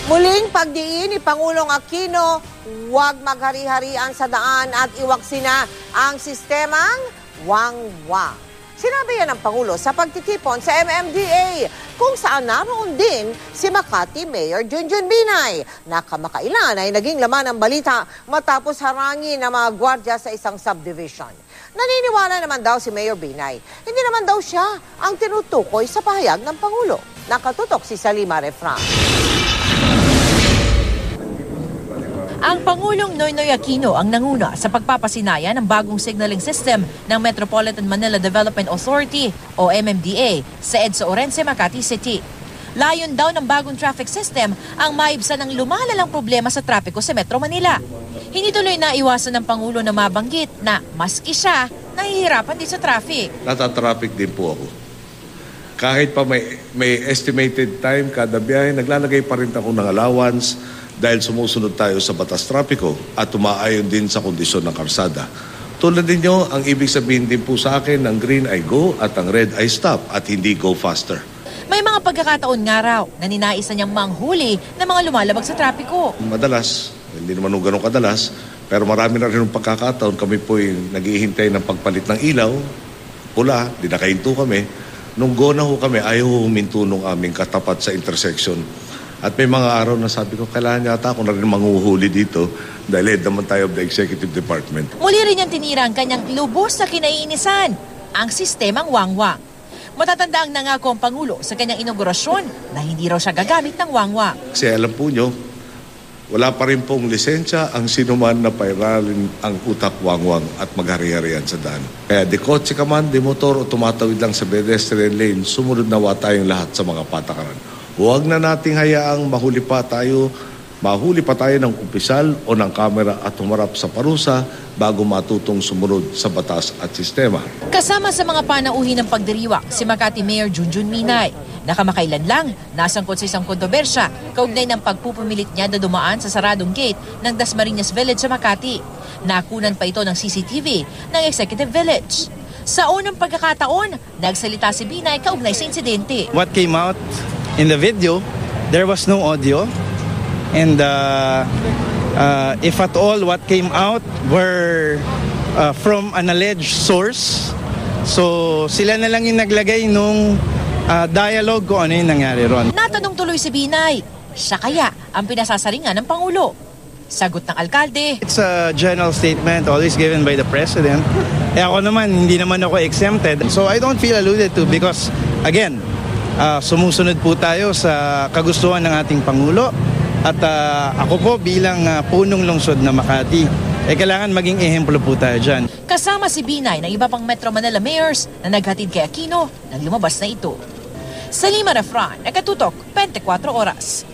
Muling pagdiin ni Pangulong Aquino, huwag maghari-harian sa daan at iwaksina ang sistemang wangwang. Sinabi yan ng Pangulo sa pagtitipon sa MMDA, kung saan naroon din si Makati Mayor Junjun Binay, na kamakailan ay naging laman ng balita matapos harangin ng mga gwardya sa isang subdivision. Naniniwala naman daw si Mayor Binay, hindi naman daw siya ang tinutukoy sa pahayag ng Pangulo. Nakatutok si Salima Refran. Ang Pangulong Noynoy Aquino ang nanguna sa pagpapasinaya ng bagong signaling system ng Metropolitan Manila Development Authority o MMDA sa EDSA Orense, Makati City. Layon daw ng bagong traffic system ang maibsan ng lumalalang problema sa trapiko sa Metro Manila. Hindi tuloy na iwasan ng Pangulo na mabanggit na maski siya nahihirapan din sa traffic. Natatraffic din po ako. Kahit pa may estimated time kada biyahe, naglalagay pa rin ako ng allowance dahil sumusunod tayo sa batas trapiko at tumaayon din sa kondisyon ng karsada. Tulad ninyo, ang ibig sabihin din po sa akin, ang green ay go at ang red ay stop at hindi go faster. May mga pagkakataon nga raw na ninaisan niyang manghuli ng mga lumalabag sa trapiko. Madalas, hindi naman ganun kadalas, pero marami na rin ng pagkakataon kami po yung naghihintay ng pagpalit ng ilaw, pula, di nakahinto kami. Nung go na ho kami, ayaw huminto nung aming katapat sa intersection. At may mga araw na sabi ko, kailangan yata ako na rin manghuhuli dito dahil head naman tayo of the executive department. Muli rin niyang tinira ang kanyang lubos na kinaiinisan, ang sistemang wangwang. Matatanda ang nangako ang Pangulo sa kanyang inaugurasyon na hindi raw siya gagamit ng wangwang. Kasi alam po nyo, wala pa rin pong lisensya ang sinuman na pairalin ang utak wangwang at maghari-harian sa daan. Kaya de kotse ka man, de motor o tumatawid lang sa pedestrian lane, sumunod nawa tayong lahat sa mga patakaran. Huwag na nating hayaang mahuli pa tayo ng opisyal o ng kamera at humarap sa parusa bago matutong sumunod sa batas at sistema. Kasama sa mga panauhin ng pagdiriwang si Makati Mayor Junjun Binay. Nakamakailan lang, nasangkot sa isang kontrobersya kaugnay ng pagpupumilit niya na dumaan sa saradong gate ng Dasmariñas Village sa Makati. Nakunan pa ito ng CCTV ng Executive Village. Sa unang pagkakataon, nagsalita si Binay kaugnay sa insidente. What came out in the video, there was no audio. And if at all, what came out were from an alleged source. So sila na lang yung naglagay nung dialogue kung ano yung nangyari ron. Natanong tuloy si Binay, siya kaya ang pinasasaringan ng Pangulo? Sagot ng alkalde. It's a general statement always given by the President. Ako naman, hindi naman ako exempted. So I don't feel alluded to because, again, sumusunod po tayo sa kagustuhan ng ating Pangulo. At ako po bilang punong lungsod na Makati, kailangan maging ehemplo po tayo dyan. Kasama si Binay ng iba pang Metro Manila mayors na naghatid kay Aquino nang lumabas na ito. Salima Refran, Nakatutok, 24 Oras.